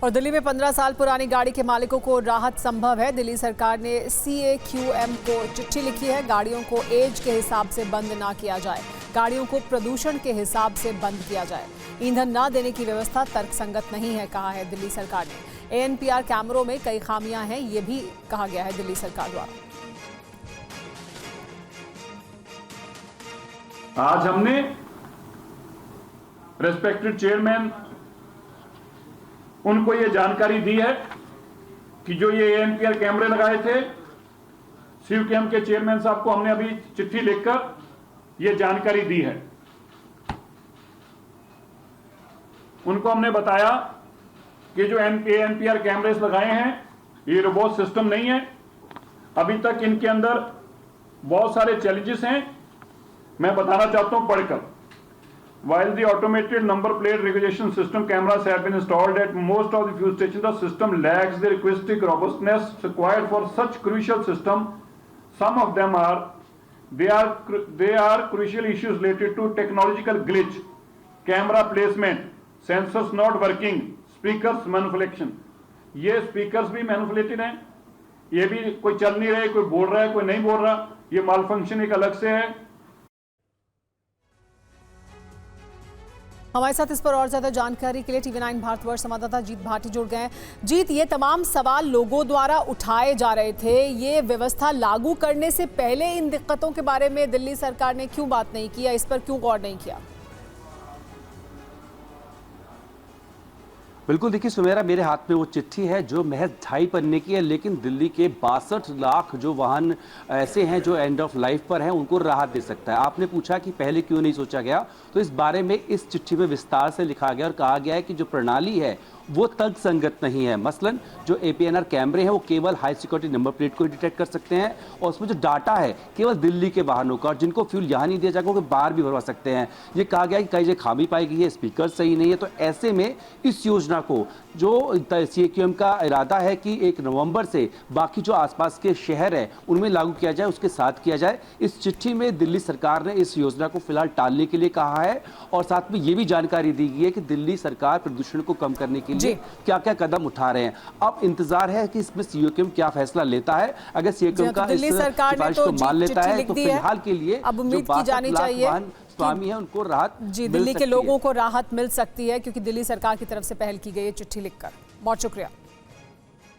और दिल्ली में 15 साल पुरानी गाड़ी के मालिकों को राहत संभव है। दिल्ली सरकार ने CAQM को चिट्ठी लिखी है। गाड़ियों को एज के हिसाब से बंद ना किया जाए, गाड़ियों को प्रदूषण के हिसाब से बंद किया जाए। ईंधन ना देने की व्यवस्था तर्कसंगत नहीं है, कहा है दिल्ली सरकार ने। ANPR कैमरों में कई खामियां हैं, ये भी कहा गया है दिल्ली सरकार द्वारा। आज हमने रेस्पेक्टेड चेयरमैन उनको ये जानकारी दी है कि जो ये ANPR कैमरे लगाए थे, CAQM के चेयरमैन साहब को हमने अभी चिट्ठी लिखकर ये जानकारी दी है। उनको हमने बताया कि जो ANPR कैमरेस लगाए हैं ये रोबोट सिस्टम नहीं है। अभी तक इनके अंदर बहुत सारे चैलेंजेस हैं, मैं बताना चाहता हूं पढ़कर। While the automated number plate recognition system cameras have been installed at most of the fuel stations, the system lacks the requisite robustness required for such crucial system. Some of them are crucial issues related to technological glitch, camera placement, sensors not working, speakers manipulation. ये speakers भी manipulated हैं, ये भी कोई चल नहीं रहे, कोई बोल रहा है, कोई नहीं बोल रहा, ये malfunction एक अलग से है। हमारे साथ इस पर और ज्यादा जानकारी के लिए TV9 भारतवर्ष संवाददाता जीत भाटी जुड़ गए हैं। जीत, ये तमाम सवाल लोगों द्वारा उठाए जा रहे थे, ये व्यवस्था लागू करने से पहले इन दिक्कतों के बारे में दिल्ली सरकार ने क्यों बात नहीं किया, इस पर क्यों गौर नहीं किया? बिल्कुल, देखिए सुमेरा, मेरे हाथ में वो चिट्ठी है जो महज 2.5 पन्ने की है, लेकिन दिल्ली के 62 लाख जो वाहन ऐसे हैं जो एंड ऑफ लाइफ पर हैं, उनको राहत दे सकता है। आपने पूछा कि पहले क्यों नहीं सोचा गया, तो इस बारे में इस चिट्ठी में विस्तार से लिखा गया और कहा गया है कि जो प्रणाली है वो तर्कसंगत नहीं है। मसलन जो APNR कैमरे हैं वो केवल हाई सिक्योरिटी नंबर प्लेट को डिटेक्ट कर सकते हैं और उसमें जो डाटा है केवल दिल्ली के वाहनों का, और जिनको फ्यूल यहाँ नहीं दिया जाएगा वो बाहर भी भरवा सकते हैं। ये कहा गया है कि कई जगह खामी पाई गई है, स्पीकर सही नहीं है। तो ऐसे में इस योजना को जो CAQM का इरादा है कि 1 नवंबर से बाकी जो आसपास के शहर हैं उनमें लागू किया जाए, उसके साथ किया जाए। इस चिट्ठी में दिल्ली सरकार ने इस योजना को फिलहाल टालने के लिए कहा है और साथ में ये भी जानकारी दी गई है कि दिल्ली सरकार प्रदूषण को कम करने के लिए क्या क्या कदम उठा रहे हैं। अब इंतजार है कि इसमें CAQM क्या फैसला लेता है। अगर CAQM का इस सिफारिश को मान लेता है तो फिलहाल के लिए अब उम्मीद की जानी चाहिए स्वामी है उनको राहत दिल्ली के लोगों को राहत मिल सकती है, क्योंकि दिल्ली सरकार की तरफ से पहल की गई है चिट्ठी लिखकर। बहुत शुक्रिया।